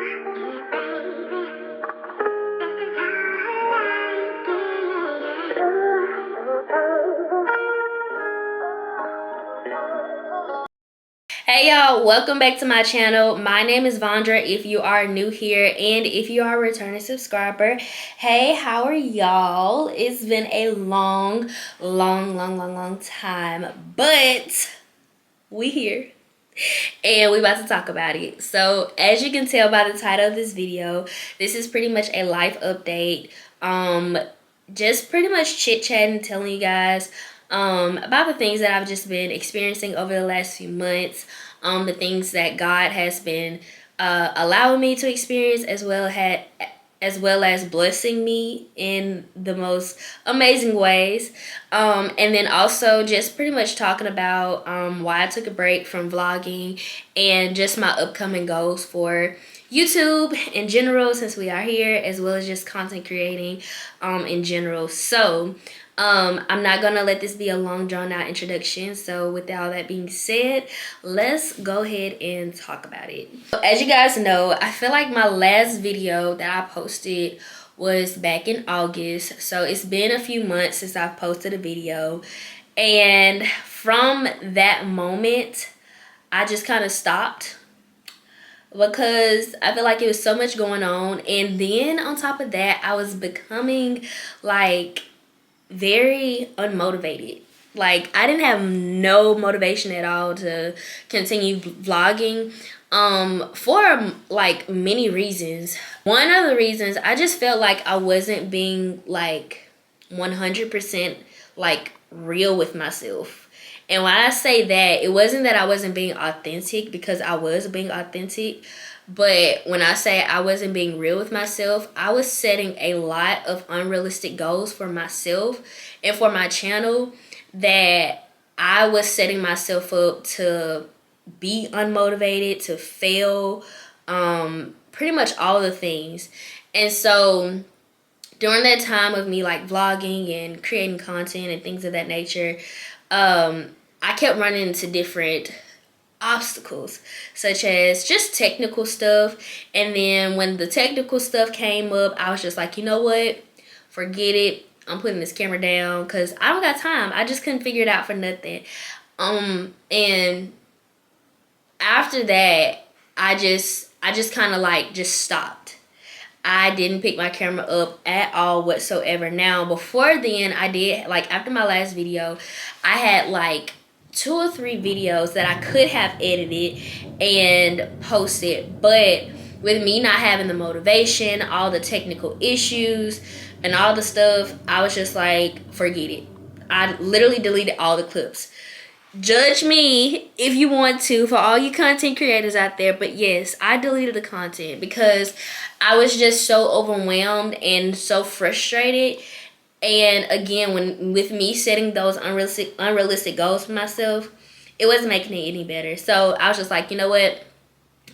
Hey y'all, welcome back to my channel. My name is Vondra if you are new here, and if you are a returning subscriber, hey, how are y'all? It's been a long time, but we here and we about to talk about it. So as you can tell by the title of this video, this is pretty much a life update. Just pretty much chit-chatting, telling you guys about the things that I've just been experiencing over the last few months, the things that God has been allowing me to experience, as well as blessing me in the most amazing ways. And then also just pretty much talking about why I took a break from vlogging and just my upcoming goals for YouTube in general, since we are here, as well as just content creating in general. So I'm not gonna let this be a long drawn out introduction. So with all that being said, let's go ahead and talk about it. As you guys know, I feel like my last video that I posted was back in August. So it's been a few months since I've posted a video. And from that moment, I just kind of stopped, because I feel like it was so much going on. And then on top of that, I was becoming like very unmotivated. Like I didn't have no motivation at all to continue vlogging for like many reasons. One of the reasons, I just felt like I wasn't being like 100% like real with myself. And when I say that, it wasn't that I wasn't being authentic, because I was being authentic. But when I say I wasn't being real with myself, I was setting a lot of unrealistic goals for myself and for my channel, that I was setting myself up to be unmotivated, to fail, pretty much all the things. And so during that time of me like vlogging and creating content and things of that nature, I kept running into different obstacles, such as just technical stuff. And then when the technical stuff came up, I was just like, you know what, forget it, I'm putting this camera down, because I don't got time. I just couldn't figure it out for nothing. And after that, I just kind of like just stopped. I didn't pick my camera up at all whatsoever. Now, before then, I did, like after my last video, I had like 2 or 3 videos that I could have edited and posted. But with me not having the motivation, all the technical issues, and all the stuff, I was just like, forget it. I literally deleted all the clips. Judge me if you want to, for all you content creators out there, but yes, I deleted the content because I was just so overwhelmed and so frustrated. And again, with me setting those unrealistic goals for myself, it wasn't making it any better. So I was just like, you know what,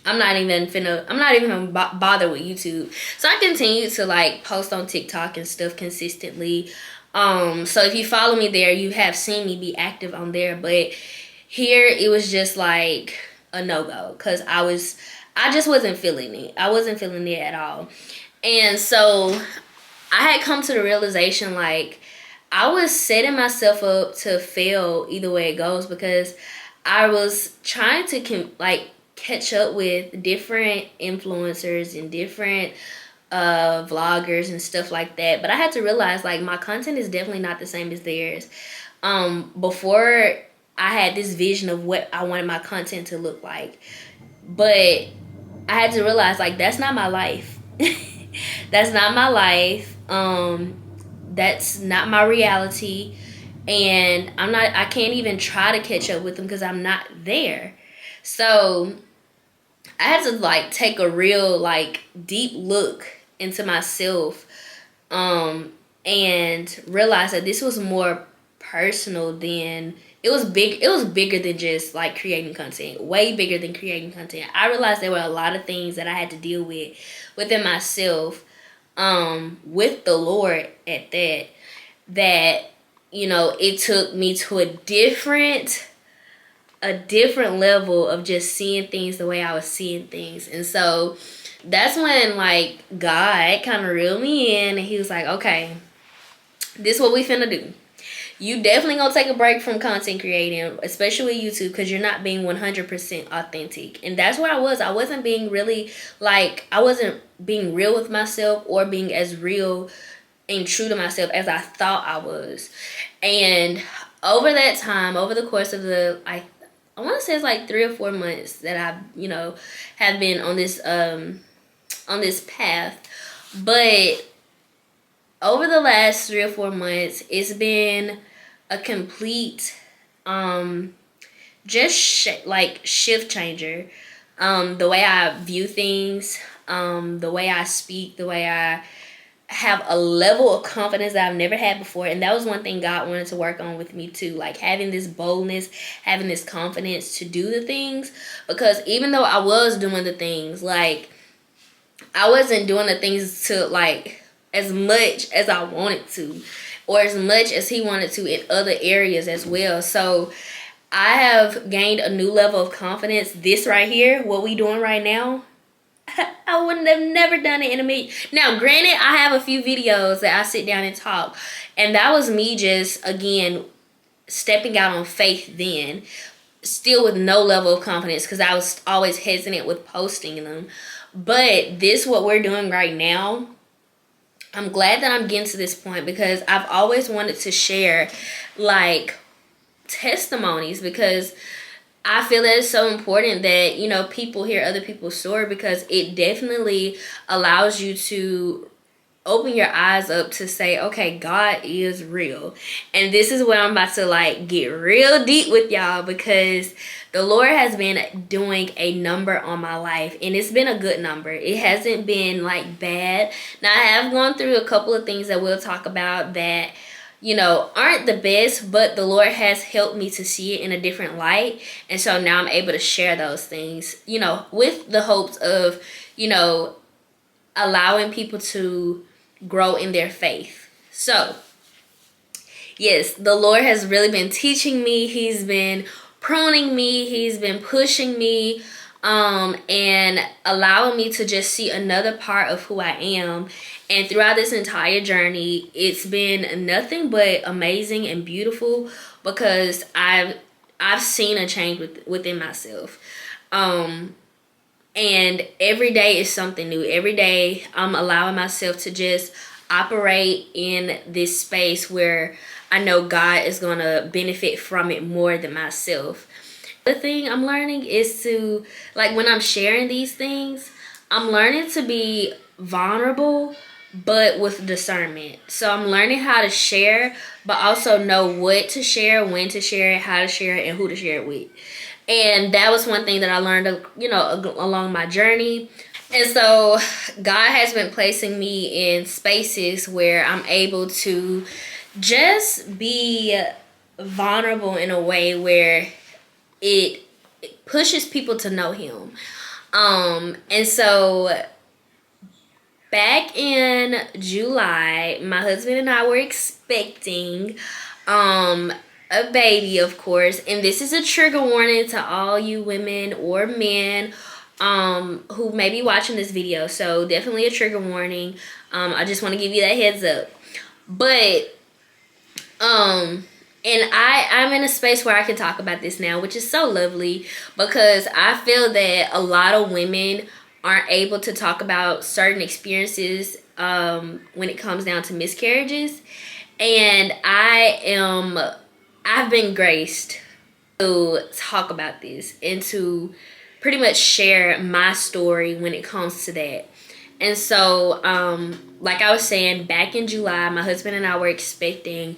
I'm not even gonna bother with YouTube. So I continued to like post on TikTok and stuff consistently. So if you follow me there, you have seen me be active on there. But here it was just like a no-go, because I just wasn't feeling it. I wasn't feeling it at all. And so I had come to the realization, like, I was setting myself up to fail either way it goes, because I was trying to catch up with different influencers and different vloggers and stuff like that. But I had to realize, like, my content is definitely not the same as theirs. Before, I had this vision of what I wanted my content to look like, but I had to realize, like, that's not my life. That's not my life. That's not my reality. And I can't even try to catch up with them, because I'm not there. So I had to like take a real like deep look into myself, and realize that this was more personal than it was bigger than just like creating content. Way bigger than creating content. I realized there were a lot of things that I had to deal with within myself, with the Lord at that, you know, it took me to a different level of just seeing things the way I was seeing things. And so that's when like God kind of reeled me in, and he was like, okay, this is what we finna do. You definitely gonna take a break from content creating, especially YouTube, because you're not being 100% authentic. And that's where I was. I wasn't being really, like, I wasn't being real with myself or being as real and true to myself as I thought I was. And over that time, over the course of the, like, I want to say it's like 3 or 4 months that I've, have been on this path. But over the last 3 or 4 months, it's been a complete shift changer. The way I view things, the way I speak, the way I have a level of confidence that I've never had before. And that was one thing God wanted to work on with me too, like having this boldness, having this confidence to do the things. Because even though I was doing the things, like, I wasn't doing the things to, like, as much as I wanted to, or as much as he wanted to in other areas as well. So I have gained a new level of confidence. This right here, what we doing right now, I wouldn't have never done it in a million. Now, granted, I have a few videos that I sit down and talk, and that was me just, again, stepping out on faith then, still with no level of confidence because I was always hesitant with posting them. But this, what we're doing right now, I'm glad that I'm getting to this point, because I've always wanted to share, like, testimonies, because I feel that it's so important that, people hear other people's story, because it definitely allows you to open your eyes up to say, okay, God is real. And this is where I'm about to, like, get real deep with y'all, because the Lord has been doing a number on my life, and it's been a good number. It hasn't been, like, bad. Now, I have gone through a couple of things that we'll talk about that, aren't the best, but the Lord has helped me to see it in a different light. And so now I'm able to share those things, with the hopes of, allowing people to grow in their faith. So, yes, the Lord has really been teaching me. He's been pruning me. He's been pushing me, and allowing me to just see another part of who I am. And throughout this entire journey, it's been nothing but amazing and beautiful, because I've seen a change within myself. And every day is something new. Every day I'm allowing myself to just operate in this space where I know God is going to benefit from it more than myself. The thing I'm learning is to, like, when I'm sharing these things, I'm learning to be vulnerable, but with discernment. So I'm learning how to share, but also know what to share, when to share it, how to share it, and who to share it with. And that was one thing that I learned, along my journey. And so God has been placing me in spaces where I'm able to just be vulnerable in a way where it pushes people to know him. And so back in July, my husband and I were expecting a baby, of course. And this is a trigger warning to all you women or men who may be watching this video. So definitely a trigger warning. I just want to give you that heads up. But and I'm in a space where I can talk about this now, which is so lovely, because I feel that a lot of women aren't able to talk about certain experiences when it comes down to miscarriages. And I've been graced to talk about this and to pretty much share my story when it comes to that. And so, like I was saying, back in July, my husband and I were expecting.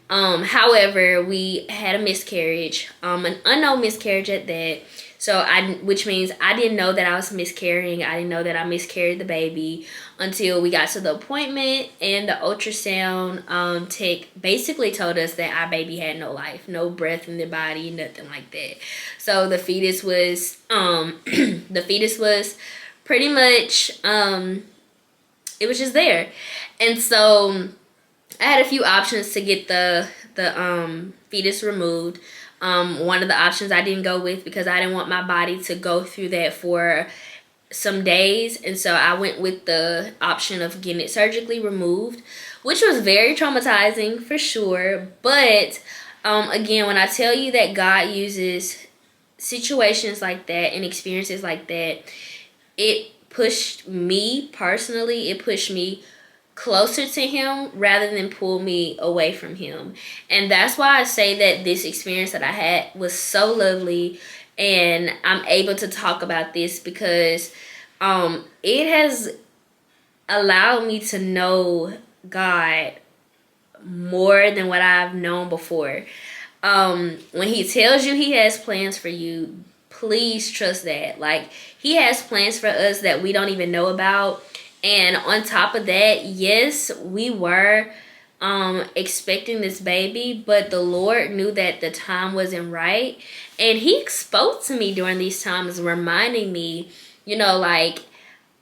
However, we had a miscarriage, an unknown miscarriage at that. So which means I didn't know that I was miscarrying. I didn't know that I miscarried the baby until we got to the appointment, and the ultrasound tech basically told us that our baby had no life, no breath in the body, nothing like that. So the fetus was pretty much it was just there. And so I had a few options to get the fetus removed. One of the options I didn't go with because I didn't want my body to go through that for some days, and so I went with the option of getting it surgically removed, which was very traumatizing for sure. But again, when I tell you that God uses situations like that and experiences like that, it pushed me personally, it pushed me closer to him rather than pull me away from him. And that's why I say that this experience that I had was so lovely, and I'm able to talk about this because it has allowed me to know God more than what I've known before. When he tells you he has plans for you, please trust that. Like, he has plans for us that we don't even know about. And on top of that, yes, we were expecting this baby, but the Lord knew that the time wasn't right. And he spoke to me during these times, reminding me, like,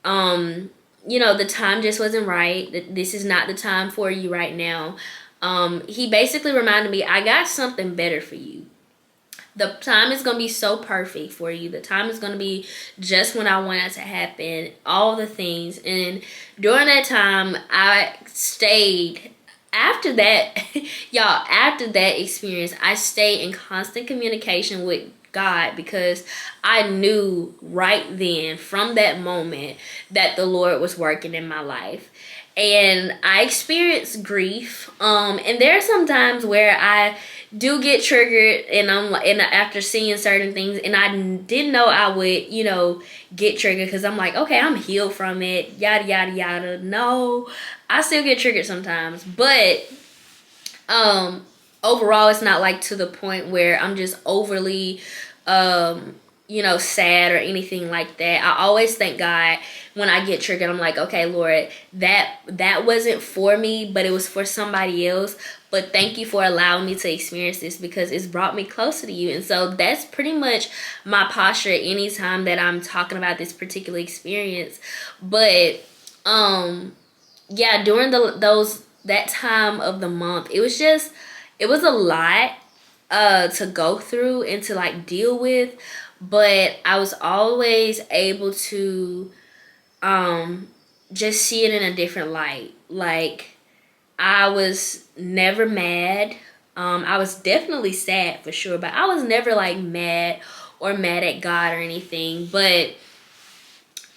the time just wasn't right. This is not the time for you right now. He basically reminded me, I got something better for you. The time is going to be so perfect for you. The time is going to be just when I want it to happen. All the things. And during that time, I stayed. After that, y'all, after that experience, I stayed in constant communication with God, because I knew right then, from that moment, that the Lord was working in my life. And I experienced grief. And there are some times where I do get triggered, and after seeing certain things, and I didn't know I would, get triggered, because I'm like, okay, I'm healed from it, yada yada yada. No, I still get triggered sometimes, but overall, it's not like to the point where I'm just overly sad or anything like that. I always thank God when I get triggered. I'm like, okay, Lord, that wasn't for me, but it was for somebody else. But thank you for allowing me to experience this, because it's brought me closer to you. And so that's pretty much my posture anytime that I'm talking about this particular experience. But yeah, during that time of the month, it was a lot to go through and to like deal with. But I was always able to just see it in a different light. Like, I was never mad. I was definitely sad for sure, but I was never like mad at God or anything. But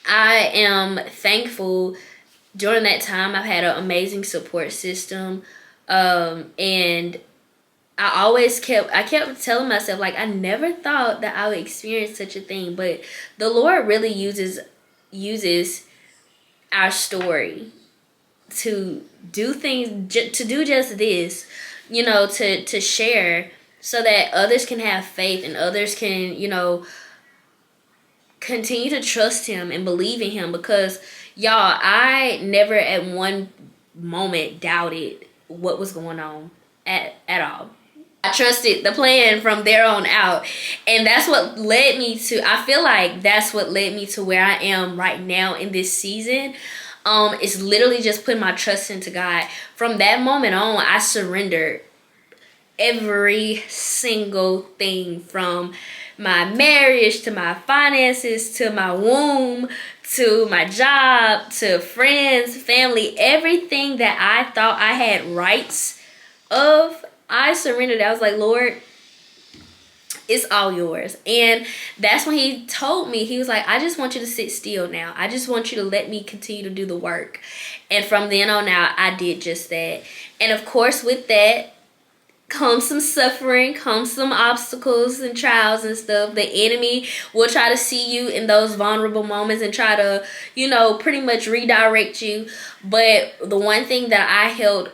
I am thankful during that time. I've had an amazing support system. And I kept telling myself, like, I never thought that I would experience such a thing, but the Lord really uses our story to do things, to do just this, to share, so that others can have faith and others can, continue to trust him and believe in him. Because y'all, I never at one moment doubted what was going on at all. I trusted the plan from there on out. And that's what led me to, I feel like that's what led me to where I am right now in this season. It's literally just putting my trust into God. From that moment on, I surrendered every single thing, from my marriage to my finances to my womb to my job to friends, family, everything that I thought I had rights of, I surrendered. I was like, Lord, it's all yours. And that's when he told me, he was like, I just want you to sit still now. I just want you to let me continue to do the work. And from then on out, I did just that. And of course, with that comes some suffering, comes some obstacles and trials and stuff. The enemy will try to see you in those vulnerable moments and try to, pretty much redirect you. But the one thing that I held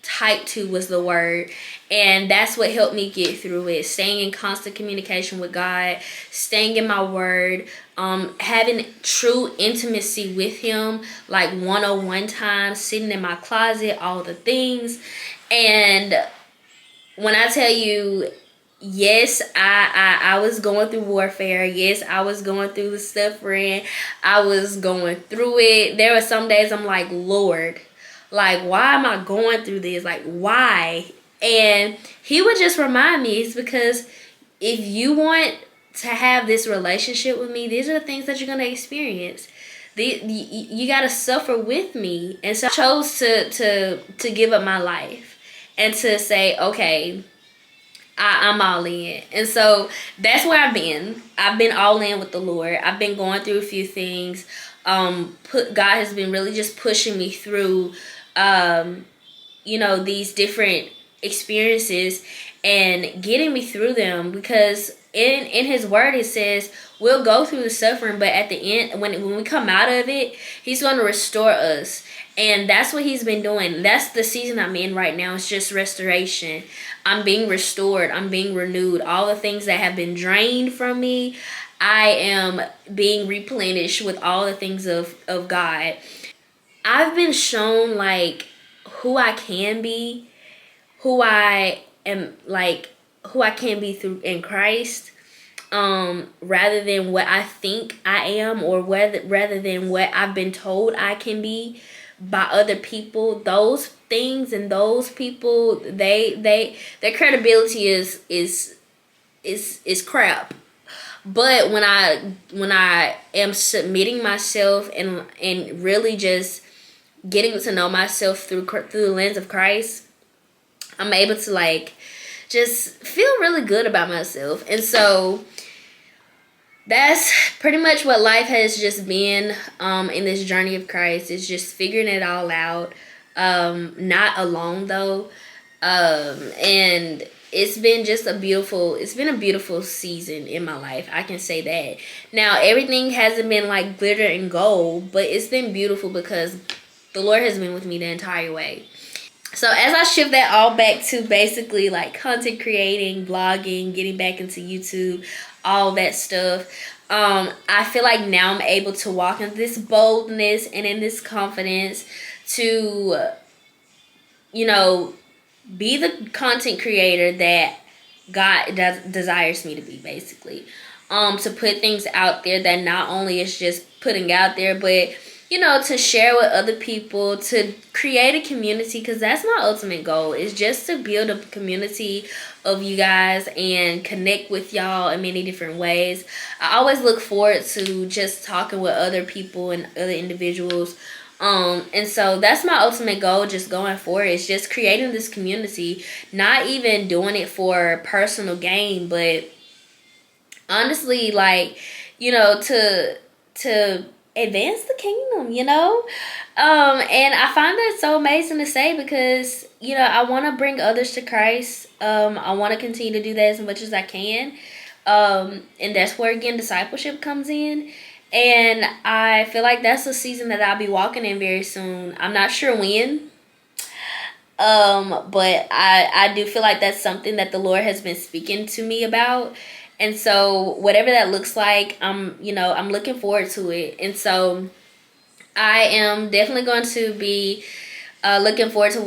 tight to was the word, and that's what helped me get through it. Staying in constant communication with God, staying in my word, having true intimacy with him, like one-on-one time, sitting in my closet, all the things. And when I tell you, yes, I was going through warfare. Yes, I was going through the suffering. I was going through it. There were some days I'm like, Lord, like, why am I going through this? Like, why? And he would just remind me, it's because if you want to have this relationship with me, these are the things that you're going to experience. You got to suffer with me. And so I chose to give up my life and to say, okay, I'm all in. And so that's where I've been. I've been all in with the Lord. I've been going through a few things. God has been really just pushing me through, these different experiences and getting me through them, because in his word it says we'll go through the suffering, but at the end, when we come out of it, he's going to restore us. And that's what he's been doing. That's the season I'm in right now. It's just restoration. I'm being restored. I'm being renewed. All the things that have been drained from me, I am being replenished with all the things of God. I've been shown like who I can be, who I am, like who I can be through in Christ, rather than what I think I am, or rather than what I've been told I can be by other people. Those things and those people, their credibility is crap. But when I am submitting myself and really just getting to know myself through the lens of Christ, I'm able to like just feel really good about myself. And so that's pretty much what life has just been, in this journey of Christ. It's just figuring it all out. Not alone though. And it's been a beautiful season in my life. I can say that. Now, everything hasn't been like glitter and gold, but it's been beautiful because the Lord has been with me the entire way. So as I shift that all back to basically like content creating, blogging, getting back into YouTube, all that stuff, I feel like now I'm able to walk in this boldness and in this confidence to, be the content creator that God desires me to be, basically. To put things out there that not only is just putting out there, but to share with other people, to create a community, because that's my ultimate goal, is just to build a community of you guys and connect with y'all in many different ways. I always look forward to just talking with other people and other individuals. And so that's my ultimate goal, just going forward, is just creating this community, not even doing it for personal gain, but honestly, like, to advance the kingdom, and I find that so amazing to say, because I want to bring others to Christ. I want to continue to do that as much as I can, and that's where, again, discipleship comes in. And I feel like that's a season that I'll be walking in very soon. I'm not sure when, but I do feel like that's something that the Lord has been speaking to me about. And so whatever that looks like, I'm looking forward to it. And so I am definitely going to be looking forward to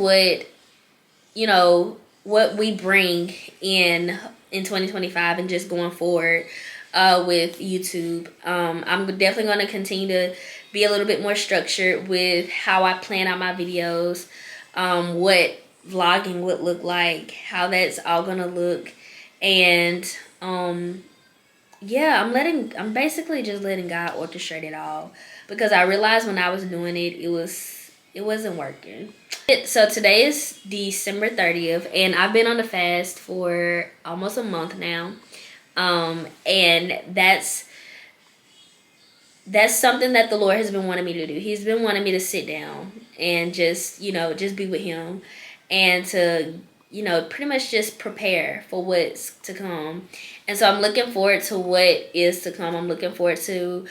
what we bring in 2025 and just going forward with YouTube. I'm definitely going to continue to be a little bit more structured with how I plan out my videos, what vlogging would look like, how that's all going to look. And yeah, I'm basically just letting God orchestrate it all, because I realized when I was doing it, it wasn't working. So today is December 30th, and I've been on the fast for almost a month now. And that's something that the Lord has been wanting me to do. He's been wanting me to sit down and just be with him, and to pretty much just prepare for what's to come. And so I'm looking forward to what is to come. I'm looking forward to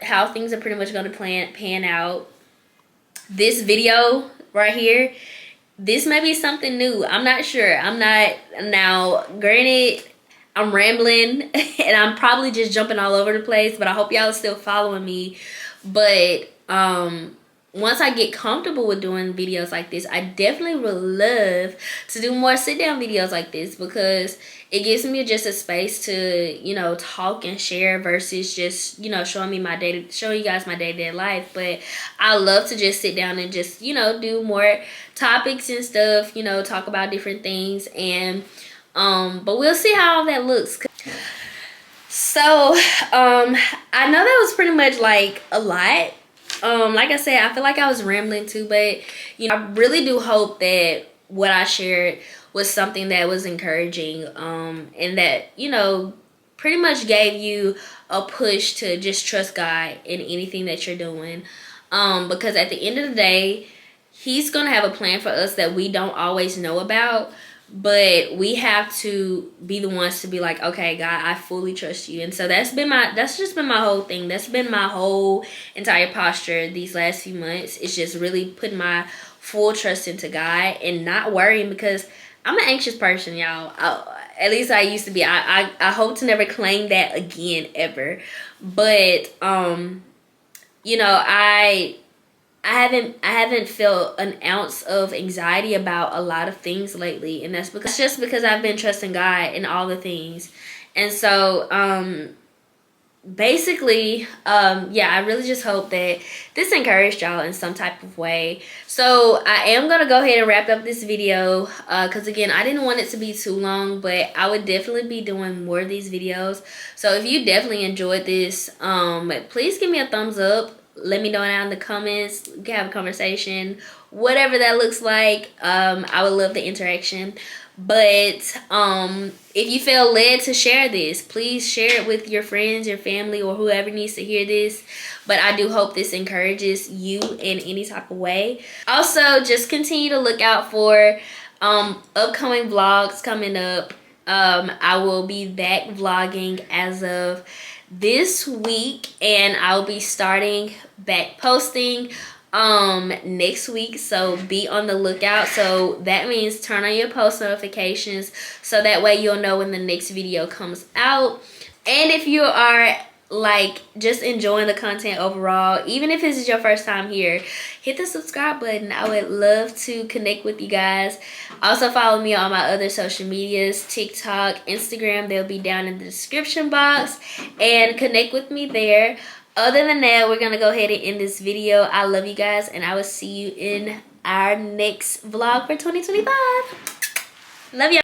how things are pretty much going to pan out. This video right here, this may be something new. I'm not sure. I'm not, now granted, I'm rambling and I'm probably just jumping all over the place, but I hope y'all are still following me. But once I get comfortable with doing videos like this, I definitely would love to do more sit down videos like this, because it gives me just a space to talk and share, versus just showing you guys my day-to-day life. But I love to just sit down and just do more topics and stuff, talk about different things. And but we'll see how all that looks. So, I know that was pretty much like a lot. Like I said, I feel like I was rambling too, but you know, I really do hope that what I shared was something that was encouraging, and that, you know, pretty much gave you a push to just trust God in anything that you're doing. Because at the end of the day, He's gonna have a plan for us that we don't always know about, but we have to be the ones to be like, okay, God, I fully trust you. And so that's just been my whole thing. That's been my whole entire posture these last few months. It's just really putting my full trust into God and not worrying, because I'm an anxious person, y'all. At least I used to be. I hope to never claim that again ever. But you know, I haven't felt an ounce of anxiety about a lot of things lately, and that's just because I've been trusting God in all the things. And so basically, yeah, I really just hope that this encouraged y'all in some type of way. So I am gonna go ahead and wrap up this video, because again, I didn't want it to be too long, but I would definitely be doing more of these videos. So if you definitely enjoyed this, please give me a thumbs up. Let me know down in the comments. We can have a conversation, whatever that looks like. I would love the interaction. But if you feel led to share this, please share it with your friends, your family, or whoever needs to hear this. But I do hope this encourages you in any type of way. Also, just continue to look out for upcoming vlogs coming up. I will be back vlogging as of this week, and I'll be starting back posting next week, so be on the lookout. So that means turn on your post notifications so that way you'll know when the next video comes out. And if you are like just enjoying the content overall, even if this is your first time here, hit the subscribe button. I would love to connect with you guys. Also follow me on my other social medias, TikTok, Instagram. They'll be down in the description box, and connect with me there. Other than that, we're gonna go ahead and end this video. I love you guys, and I will see you in our next vlog for 2025. Love y'all.